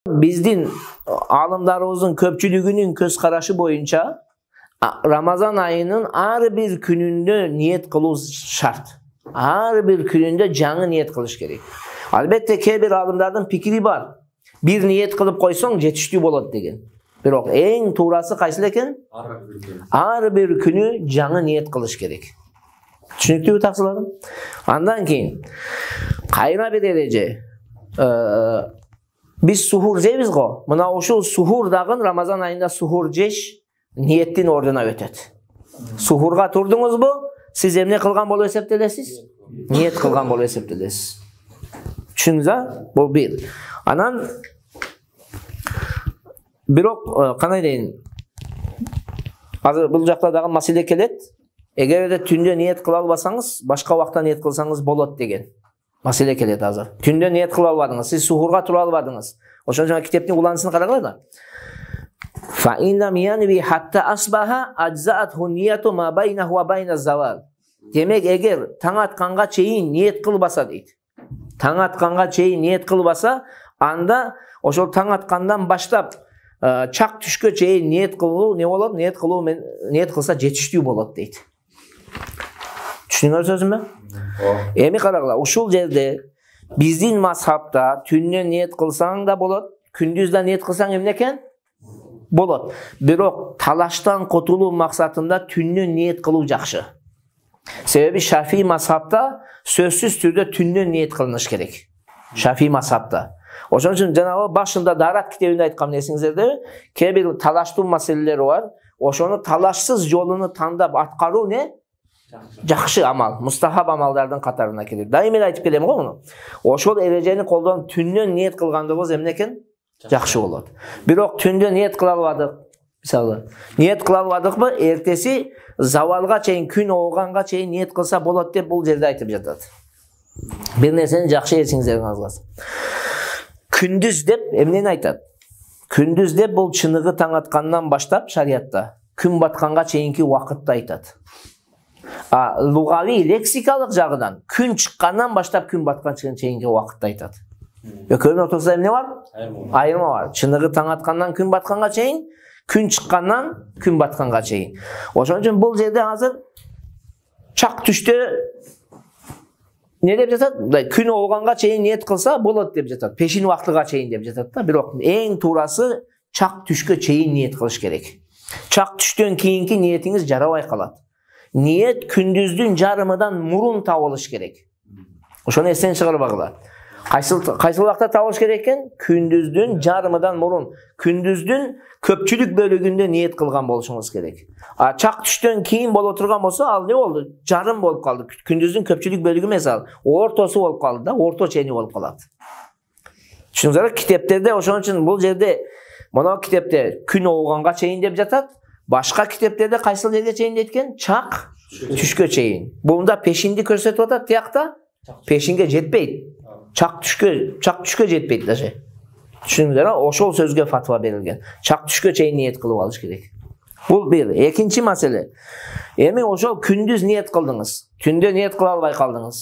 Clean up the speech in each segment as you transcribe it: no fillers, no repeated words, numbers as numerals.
Биздин алымдарыбыздын көпчүлүгүнүн көз карашы боюнча Рамазан айынын ар бир күнүндө ниет кылуу шарт. Ар бир күнүндө жаңы ниет кылыш керек. Албетте кээ бир алымдардын пикири бар. Бир ниет кылып койсоң жетиштүү болот деген. Бирок эң туурасы кайсыл экен? Ар бир күнү жаңы ниет кылыш керек. Түшүнүктүүбү таксыларым? Андан кийин кайра бир эреже. Биз сухур жейбиз го. Мына ушул сухур дагы Рамазан айында сухур жеш ниеттин ордуна өтөт. Сухурга турдуңузбу? Сиз эмне кылган болуп эсептелесиз? Ниет кылган болуп эсептелесиз. Түшүндүңүзбү? Бул бир. Анан бирок кандай дейин? Азыр бул жакта дагы маселе келет. Эгерде түндө ниет кыла албасаңыз, башка убакта ниет кылсаңыз болот деген маселе келет азыр. Түндө ниет кыла албадыңыз, сиз сухурга тура албадыңыз. Ошон үчүн китептин уланысын карагыла да. Fa inna miyanwi hatta asbaha ajza'athu niyatu ma baynahu wa bayna zawal. Демек, эгер таң атканга чейин ниет кылбаса дейт. Таң атканга чейин ниет кылбаса, анда ошол таң аткандан баштап чак түшкө чейин ниет кылуу не болот? Ниет кылса жетиштүү болот дейт. Түшүнүңөр сөзүмбү? Эми карагыла, ушул жерде биздин мазхабта түндө ниет кылсаң да болот, күндүз да ниет кылсаң эмне экен? Болот. Бирок талаштан котулуу максатында түндө ниет кылуу жакшы. Себеби Шафии мазхабта сөзсүз түрдө түндө ниет кылыныш керек. Шафии мазхабта. Ошон үчүн жанагы башында Дарат китебинде айткан эсиңиздерде, кээ бир талаштуу маселелер бар. Ошону талашсыз жолуну тандап аткаруу не? Жакшы амал, мустахаб амалдардын катарына кирет. Дайыма айтып келем го муну. Ошол эрежени колдонуп түндө ниет кылгандыгыбыз эмне экен? Жакшы болот. Бирок түндө ниет кыла албадык. Мисалы, ниет кыла албадыкпы, эртеси завалга чейин, күн ооганга чейин ниет кылса болот деп бул жерде айтып жатат. Бир нерсени жакшы эсиңиздерге алыңыз. Күндүз деп эмнени айтат? Күндүз деп бул чыныгы таң аткандан баштап шариятта күн батканга чейинки убакытты айтат. Лугави лексикалык жагынан күн чыккандан баштап күн батканга чейинки убакытты айтат. Экөөнүн ортосунда эмне бар? Айырма бар. Чыныгы таң аткандан күн батканга чейин, күн чыккандан күн батканга чейин. Ошон үчүн бул жерде азыр чак түштө не деп жатат? Күн ооганга чейин ниет кылса болот деп жатат. Пешин убактыга чейин деп жатат да. Бирок эң туурасы чак түшкө чейин ниет кылыш керек. Чак түштөн кийинки ниетиңиз жарабай калат. Ниет күндүздүн жарымыдан мурун табылыш керек. Ошону эстен чыгарбагыла. Кайсыл убакта табылыш керек экен? Күндүздүн жарымыдан мурун. Күндүздүн көпчүлүк бөлүгүндө ниет кылган болушуңуз керек. Чак түштөн кийин боло турган болсо, ал не болду? Жарым болуп калды. Күндүздүн көпчүлүк бөлүгү эмес, ал ортосу болуп калды да, орто чейини болуп калат. Түшүнүңүздөр, китептерде ошон үчүн бул жерде мына китепте күн ооганга чейин деп жатат. Башка китептерде кайсыл жерге чейин дейткен? Чак түшкө чейин. Бунда пешинди көрсөтүп атат, тиякта пешинге жетпейт. Чак түшкө жетпейт даже. Түшүнүңүздөр, ошол сөзгө фатва берилген. Чак түшкө чейин ниет кылып алыш керек. Бул бир. Экинчи маселе. Эми ошол күндүз ниет кылдыңыз. Түндө ниет кыла албай калдыңыз.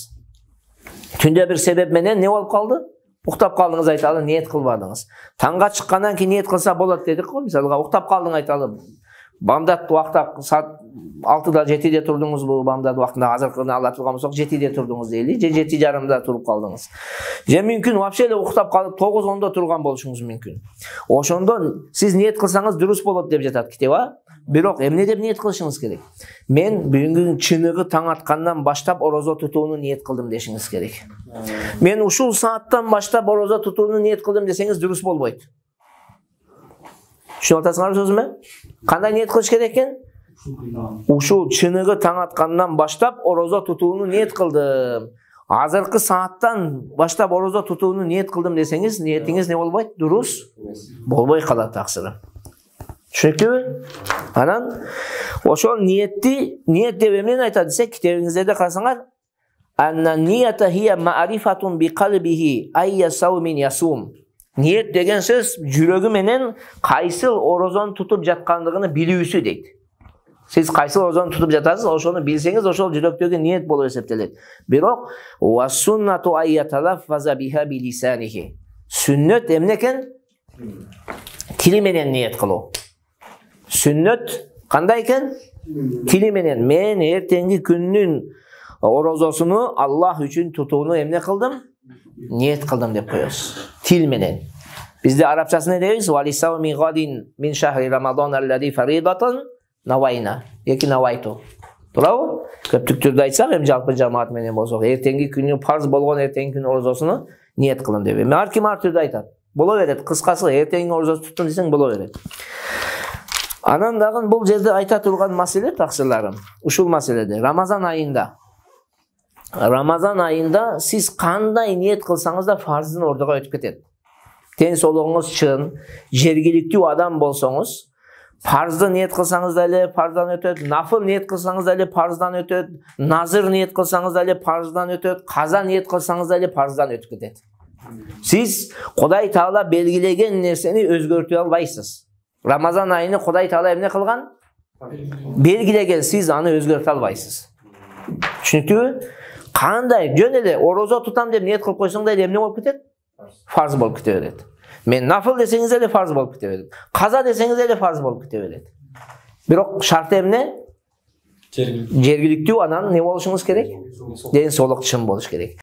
Түндө бир себеп менен не болуп калды? Уктап калдыңыз, айталы, ниет кылбадыңыз. Таңга чыккандан кийин ниет кылса болот дедик го. Мисалга уктап калдың, айталы. Бамдат убакта саат 6-да 7-де турдуңузбу? Бамдат убактында азыркыны ала турган болсок 7-де турдуңуз дейли, же 7:30-да туруп калдыңыз. Же мүмкүн вообще эле уктап калып 9-10-да турган болушуңуз мүмкүн. Ошондон сиз ниет кылсаңыз дурус болот деп жатат китеп, Бирок эмне деп ниет кылышыңыз керек? Мен бүгүнкү чыныгы таң аткандан баштап орозо тутууну ниет кылдым дешиңиз керек. Мен ушул сааттан баштап орозо тутууну ниет кылдым десеңиз дурус болбойт. Түшүнүп атасыңарбы сөзүмө? Кандай ниет кылыш керек экен? Ушул чыныгы таң аткандан баштап орозо тутууну ниет кылдым. Азыркы сааттан баштап орозо тутууну ниет кылдым десеңиз, ниетиңиз не болбойт? Дурус болбой калат таксыры. Түшүнүктүүбү? Анан ошол ниет деп эмнени айтат десе, китебиңиздерде карасаңар, анна нията хия ма'рифатун би калбихи айя саумин ясум. Ниет деген сөз жүрөгү менен кайсыл орозон тутуп жаткандыгын билүүсү дейт. Сиз кайсыл орозон тутуп жатасыз, ошону билсеңиз, ошол жүрөктөгү ниет болуп эсептелет. Бирок ва суннату айяталаффаза биха билисанихи. Сүннөт эмне экен? Tili menen niyet kılуу. Sünnet kандай eкен? Tili menen men ertengi күндүн orozosunu Allah üçün tutuunu emne kıldım? Niyet kıldım деп koyuyoruz. Til menen. Bizde Arapçası ne deriz? وَلِسَوْ مِنْ غَدٍ مِنْ شَهْرِ رَمَضَانَ الَّذ۪ي فَرِيدَةً نَوَيْنَا. Eki navaytu. Bravo. Köptük türde aytsak hem jalpı cemaat menen bolsok. Ertengi күнү farz bolgon ertengi күн orozosunu niyet kılın деп. Mar kim ar türde aytat. Bola beret. Kıskası ertengi orozosu tuttun desең bola beret. Анан дагы бул жерде айта турган маселе таксырларым. Ушул маселеде Рамазан айында сиз кандай ниет кылсаңыз да фарздын ордуга өтүп кетет. Тен солуңуз чын, жергиликтүү адам болсоңуз, фарзды ниет кылсаңыз да эле фарздан өтөт, нафыл ниет кылсаңыз да эле фарздан өтөт, назыр ниет кылсаңыз да эле фарздан өтөт, каза ниет кылсаңыз да эле фарздан өтүп кетет. Сиз Кудай Таала белгилеген нерсени өзгөртө албайсыз. Рамазан айыны Кудай Таала эмне кылган? Белгилеген, сиз аны өзгөртө албайсыз. Түшүнүктүүбү? Кандай жөн эле орозо тутам деп ниет кылып койсоң да эмне болуп кетет? Farz болуп кете берет. Мен нафыл десеңиз эле farz болуп кете берет. Каза десеңиз эле farz болуп кете берет. Бирок шарты эмне? Жергиликтүү анан не болушуңуз керек? Ден соолук чын болуш керек.